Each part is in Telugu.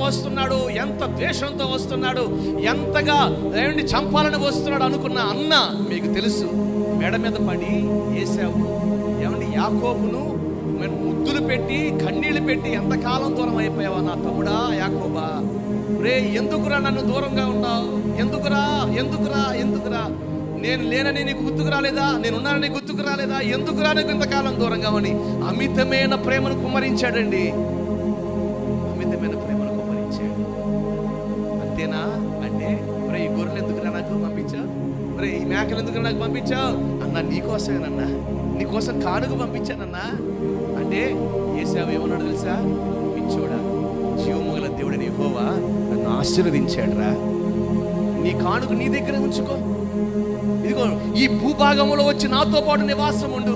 వస్తున్నాడు, ఎంత ద్వేషంతో వస్తున్నాడు, ఎంతగా ఏమండి చంపాలని వస్తున్నాడు అనుకున్న అన్న మీకు తెలుసు మెడ మీద పడి ఏసావు ఏమండి యాకోబును ముద్దులు పెట్టి కన్నీళ్లు పెట్టి ఎంతకాలం దూరం అయిపోయావా నా తమ్ముడా యాకోబా, రే ఎందుకురా నన్ను దూరంగా ఉన్నావు, ఎందుకురా ఎందుకురా ఎందుకురా, నేను లేనని నీకు గుర్తుకు రాలేదా, నేనున్నానని గుర్తుకు రాలేదా, ఎందుకురా నీకు ఇంతకాలం దూరంగా అని అమితమైన ప్రేమను కుమ్మరించాడండి, అమితమైన ప్రేమను కుమ్మరించాడు. అంతేనా అంటే రే ఈ గొర్రెలు ఎందుకురా నాకు పంపించావు, రే ఈ మేకలు ఎందుకు నాకు పంపించావు అన్నా, నీకోసమేనన్నా, నీకోసం కానుక పంపించానన్నా అంటే ఏసావు ఏమన్నాడు తెలుసా, పిచ్చోడా జీవము గల దేవుడిని యెహోవా నన్ను ఆశీర్వదించాడు రా, నీ కానుక నీ దగ్గర ఉంచుకో, ఇదిగో ఈ భూభాగంలో వచ్చి నాతో పాటు నివాసం ఉండు.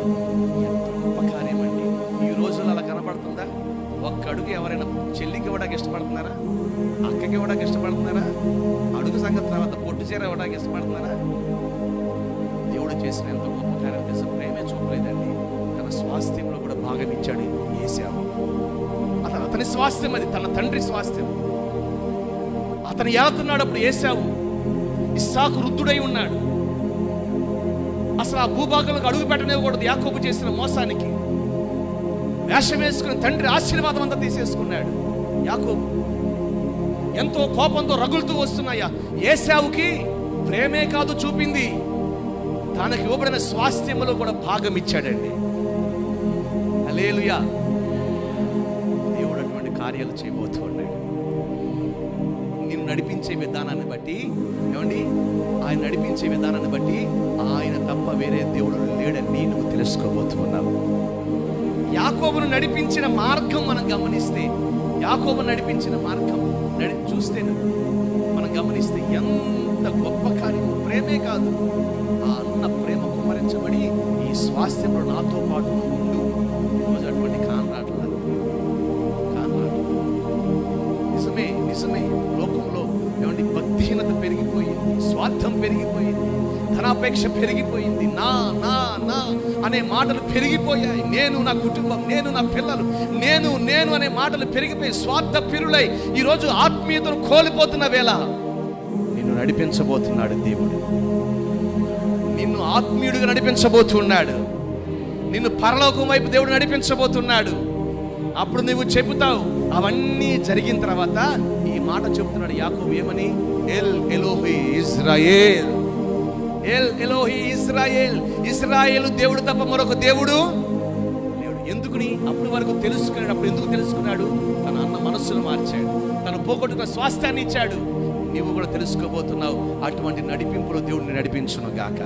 ఎంత గొప్ప కార్యమండి. ఈ రోజుల్లో అలా కనపడుతుందా? ఒక్క అడుగు ఎవరైనా చెల్లికి ఇవ్వడానికి ఇష్టపడుతున్నారా, అక్కకి ఇవ్వడానికి ఇష్టపడుతున్నారా, అడుగు సంగతి తర్వాత పొట్టు చీర ఇవ్వడానికి ఇష్టపడుతున్నారా? దేవుడు చేసిన ఎంత గొప్ప కార్యం చేసిన ప్రేమే చూపలేదండి, తన స్వాస్థ్యంలో కూడా భాగం ఇచ్చాడు ఏసావు. అతని స్వాస్థ్యం అది, తన తండ్రి స్వాస్థ్యం. అతను ఏలుతున్నాడు అప్పుడు ఏసావు. ఇస్సాకు వృద్ధుడై ఉన్నాడు, అసలు ఆ భూభాగంలోకి అడుగు పెట్టనివ్వకూడదు. యాకోబు చేసిన మోసానికి వేషం వేసుకుని తండ్రి ఆశీర్వాదం అంతా తీసేసుకున్నాడు. యాకోబు ఎంతో కోపంతో రగులుతూ వస్తున్నాయా. ఏసావుకి ప్రేమే కాదు చూపింది, తనకి ఇవ్వబడిన స్వాస్థ్యంలో కూడా భాగం ఇచ్చాడండి. హల్లెలూయా. దేవుడు అటువంటి కార్యాలు చేయబోతూ ఉన్నాడు. నిన్ను నడిపించే విధానాన్ని బట్టి ఏమండి, ఆయన నడిపించే విధానాన్ని బట్టి ఆయన తప్ప వేరే దేవుడు లేడని నువ్వు తెలుసుకోబోతూ ఉన్నావు. యాకోబును నడిపించిన మార్గం మనం గమనిస్తే, యాకోబు నడిపించిన మార్గం చూస్తే మనం గమనిస్తే ఎంత గొప్ప కార్యం. ప్రేమే కాదు, ఆ అన్న ప్రేమ కుమ్మరించబడి ఈ స్వాస్థ్యంలో నాతో పాటు ఉండు. ఈరోజు అటువంటి కానరాట్ల నిజమే నిజమే లోకంలో ఏమండి భక్తిహీనత పెరిగిపోయింది, స్వార్థం పెరిగిపోయింది, ధనాపేక్ష పెరిగిపోయింది, నా నా నా అనే మాటలు పెరిగిపోయాయి. నేను, నా కుటుంబం, నేను, నా పిల్లలు, నేను నేను అనే మాటలు పెరిగిపోయి స్వార్థ పిరులై ఈరోజు ఆత్మీయతను కోల్పోతున్న వేళ నిన్ను నడిపించబోతున్నాడు దేవుడు. నిన్ను ఆత్మీయుడిగా నడిపించబోతున్నాడు. నిన్ను పరలోకం వైపు దేవుడు నడిపించబోతున్నాడు. అప్పుడు నువ్వు చెబుతావు. అవన్నీ జరిగిన తర్వాత ఈ మాట చెబుతున్నాడు యాకోబు ఏమని, El Elohe Israel, El Elohe Israel, Israel దేవుడు తప్ప మరొక దేవుడు లేడు. ఎందుకుని అప్పుడు వరకు తెలుసుకున్నాడు. అప్పుడు ఎందుకు తెలుసుకున్నాడు? తన అన్న మనస్సును మార్చాడు, తను పోగొట్టుకున్న స్వాస్థ్యాన్ని ఇచ్చాడు. నీవు కూడా తెలుసుకోబోతున్నావు. అటువంటి నడిపింపులో దేవుడిని నడిపించును గాక.